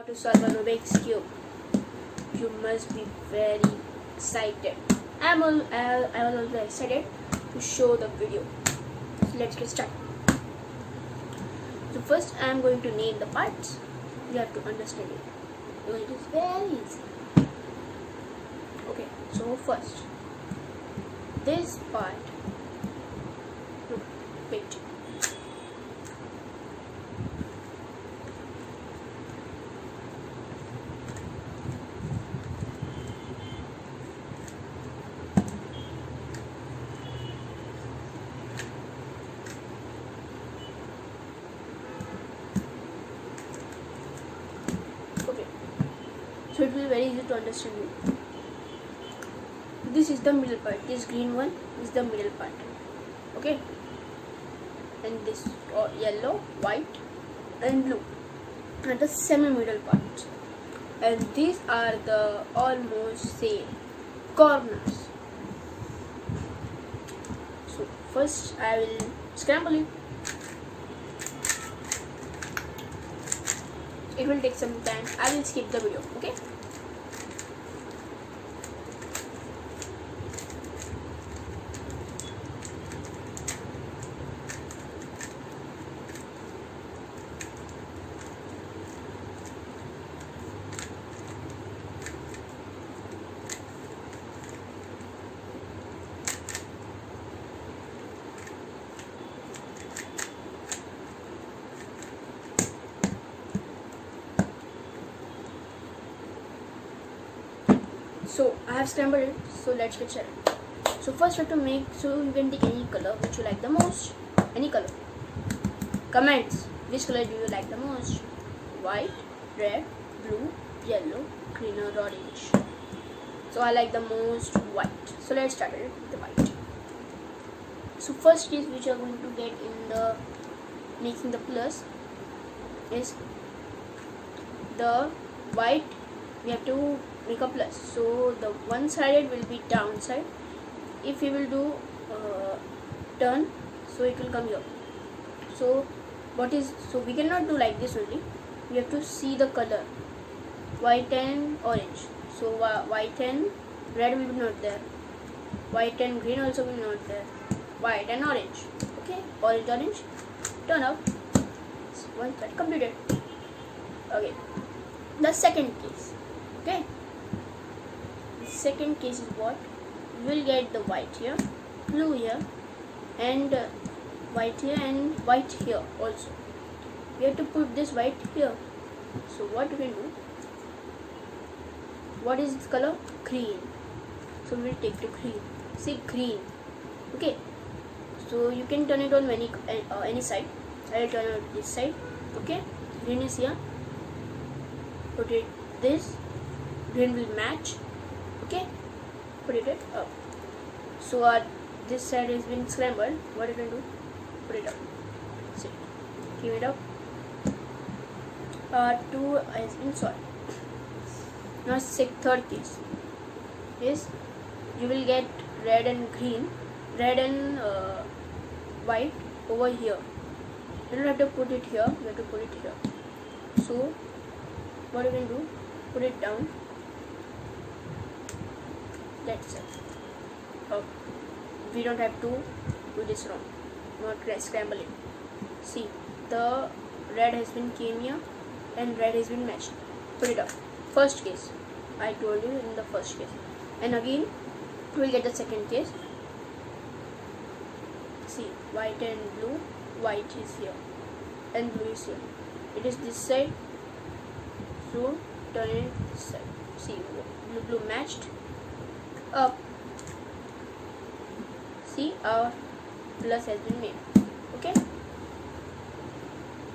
How to solve a Rubik's Cube. You must be very excited. I was also excited to show the video. So let's get started. So first I am going to name the parts. You have to understand it. So it is very easy. Okay, so first this part. Look, picture. Okay, so it will be very easy to understand you. This is the middle part. This green one is the middle part. Okay, and this yellow, white, and blue are the semi-middle parts. And these are the almost same corners. So first I will scramble it. It will take some time. I will skip the video. Okay. So I have scrambled it, so let's get started. So first you have to make, so you can take any color which you like the most, any color. Comments, which color do you like the most? White, red, blue, yellow, green or orange. So I like the most white. So let's start it with the white. So first case which you are going to get in the making the plus is the white. We have to make a plus, so the one sided will be downside. If we will do turn, so it will come here. So so we cannot do like this only. We have to see the color, white and orange. So white and red will be not there, white and green also will not there, white and orange. Okay, orange, turn up. One side completed. Okay, the second case. Okay, the second case is what? We will get the white here, blue here, and white here, and white here also. We have to put this white here. So what we can do? What is this color? Green. So we will take the green. See, green. Okay. So you can turn it on any side. I will turn it this side. Okay. Green is here. Put it this. Green will match. Okay, put it up. So this side has been scrambled. What you can do? Put it up. See, keep it up. Two has been solved. Now third case is you will get red and green, red and white over here. You don't have to put it here. You have to put it here. So what you can do? Put it down. That's it. Oh, we don't have to do this wrong. Not scramble it. See, the red has been came here and red has been matched. Put it up. First case. I told you in the first case. And again, we'll get the second case. See, white and blue. White is here and blue is here. It is this side. So turn it this side. See, blue matched. Up. See, our plus has been made. Okay.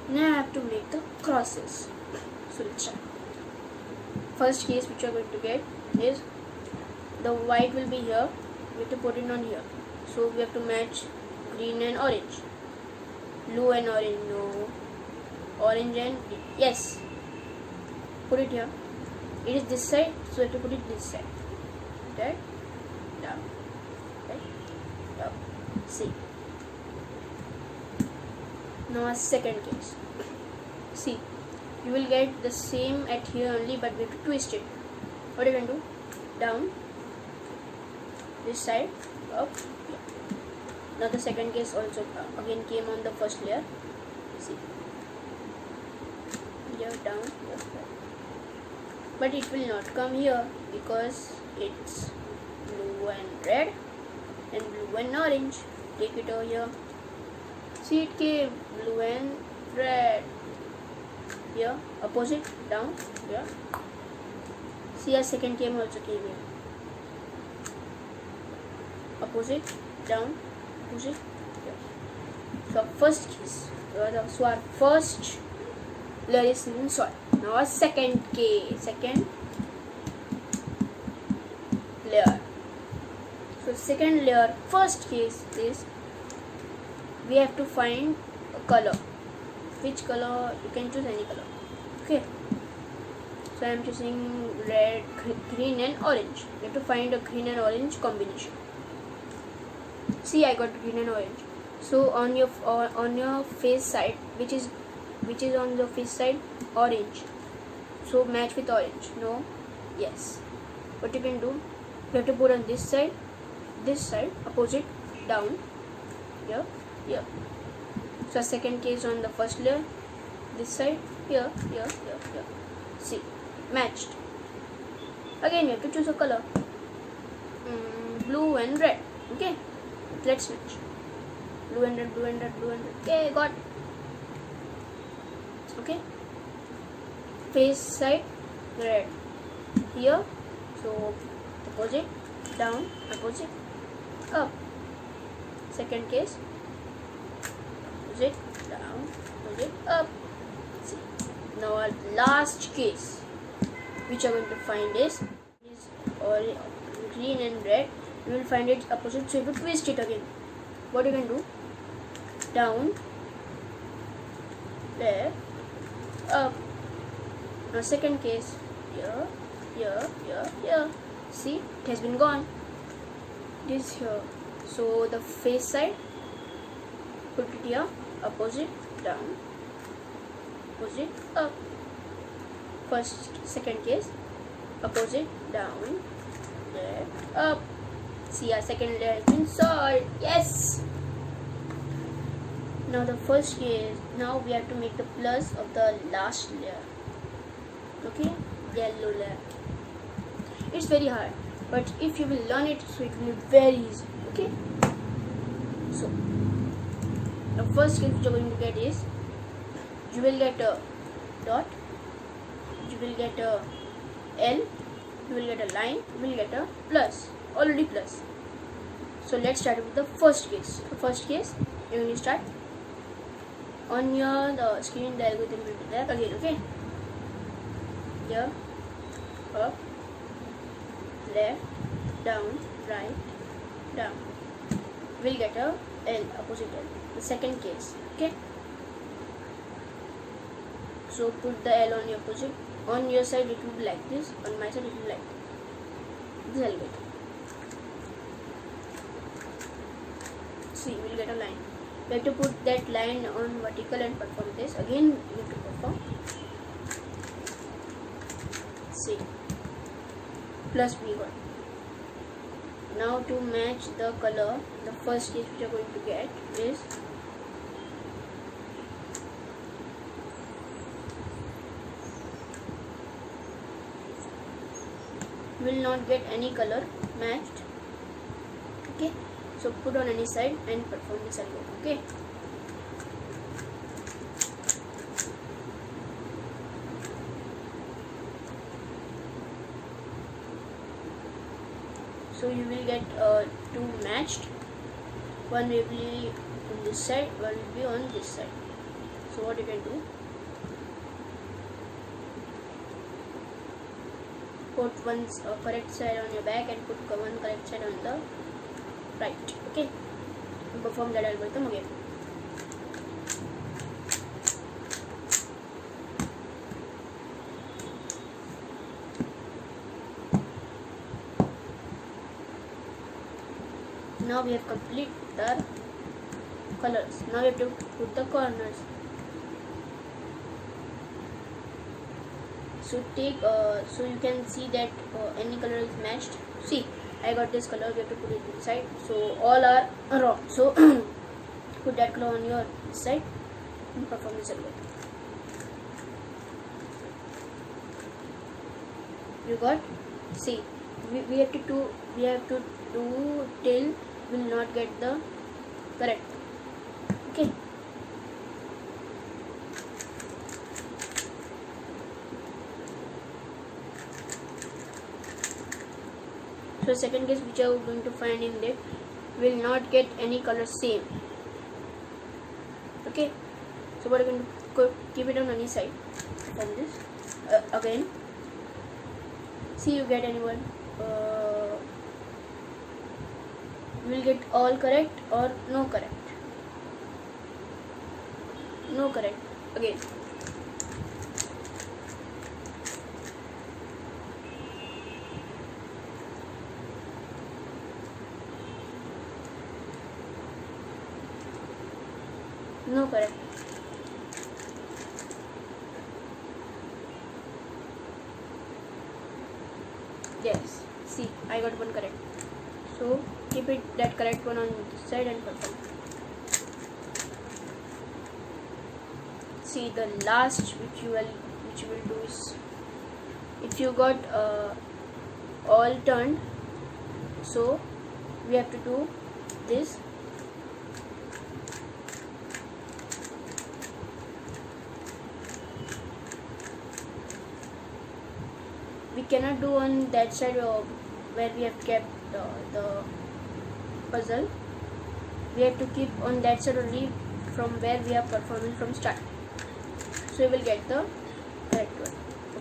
Now I have to make the crosses. So let's start. First case which you are going to get is the white will be here. We have to put it on here. So we have to match green and orange. Blue and orange. No. Orange and green. Yes. Put it here. It is this side, so we have to put it this side. Right? Down. Right? Up. See. Now a second case. See, you will get the same at here only, but we have to twist it. What you can do? Down, this side, up. Now the second case also again came on the first layer. See, here down, here, but it will not come here because it's blue and red and blue and orange. Take it over here. See, it came blue and red. Here, opposite, down, here. See, a second came also came here. Opposite, down, opposite, here. So first case, so our first layer is in solved. Now our second case, second layer. So second layer, first case is we have to find a color. Which color? You can choose any color. Okay. So I am choosing red, green and orange. You have to find a green and orange combination. See, I got green and orange. So on your face side, which is on the face side, orange. So match with orange. No, yes. What you can do? You have to put on this side, opposite, down, here, here. So second case on the first layer, this side, here, here, here, here. See, matched. Again, you have to choose a color. Blue and red. Okay, let's match. Blue and red, blue and red, blue and red. Okay, got. Okay. Face side, red. Here, so opposite, down, opposite, up. Second case, opposite, down, opposite, up. See. Now our last case, which I'm going to find is green and red. You will find it opposite, so you will twist it again. What you can do? Down, left, up. Now second case, here, here, here, here. See, it has been gone. This here. So the face side, put it here, opposite, down, opposite, up. Second case, opposite, down, left, up. See, our second layer has been solved. Yes. Now the first case, now we have to make the plus of the last layer. Okay, yellow layer. It's very hard, but if you will learn it, so it will be very easy. Okay. So the first case which you are going to get is, you will get a dot, you will get a L, you will get a line, you will get a plus, already plus. So let's start with the first case. The first case, you will start on the screen. The algorithm will be there again. Okay, here, up, left, down, right, down. We'll get a L, opposite L. The second case. Okay, so put the L on your opposite. On your side it will be like this, on my side it will be like this algorithm. See, we'll get a line. We have to put that line on vertical and perform this. Again, you have to perform. See, plus we got. Now to match the color, the first case which you are going to get is will not get any color matched. Okay, so put on any side and perform this algorithm. Okay, so you will get two matched. One will be on this side, one will be on this side. So what you can do, put one correct side on your back and put one correct side on the right. Okay, and perform that algorithm again. Now we have complete the colors. Now we have to put the corners. So take so you can see that any color is matched. See, I got this color. We have to put it inside. So all are wrong. So put that color on your side and perform the circle. You got? See, we have to do till will not get the correct. Okay. So second case which I am going to find in that will not get any color same. Okay. So what are going to keep it on any side from this again. See, you get anyone will get all correct or no correct. No correct again. No correct. Yes, see, I got one correct. So keep it that correct one on this side and perform. See, the last which you will do is, if you got all turned, so we have to do this. We cannot do on that side where we have kept the puzzle. We have to keep on that side only from where we are performing from start. So we will get the correct one.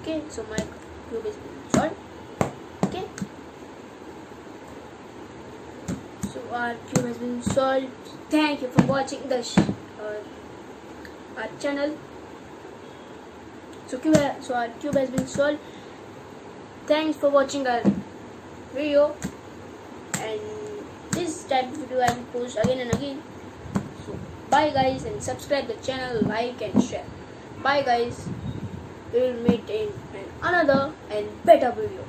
Okay, so my cube is solved. Okay, so our cube has been solved. Thank you for watching the our channel. So our cube has been solved. Thanks for watching our video, and this type of video I will post again and again. So bye guys, and subscribe the channel, like and share. Bye guys, we will meet in another and better video.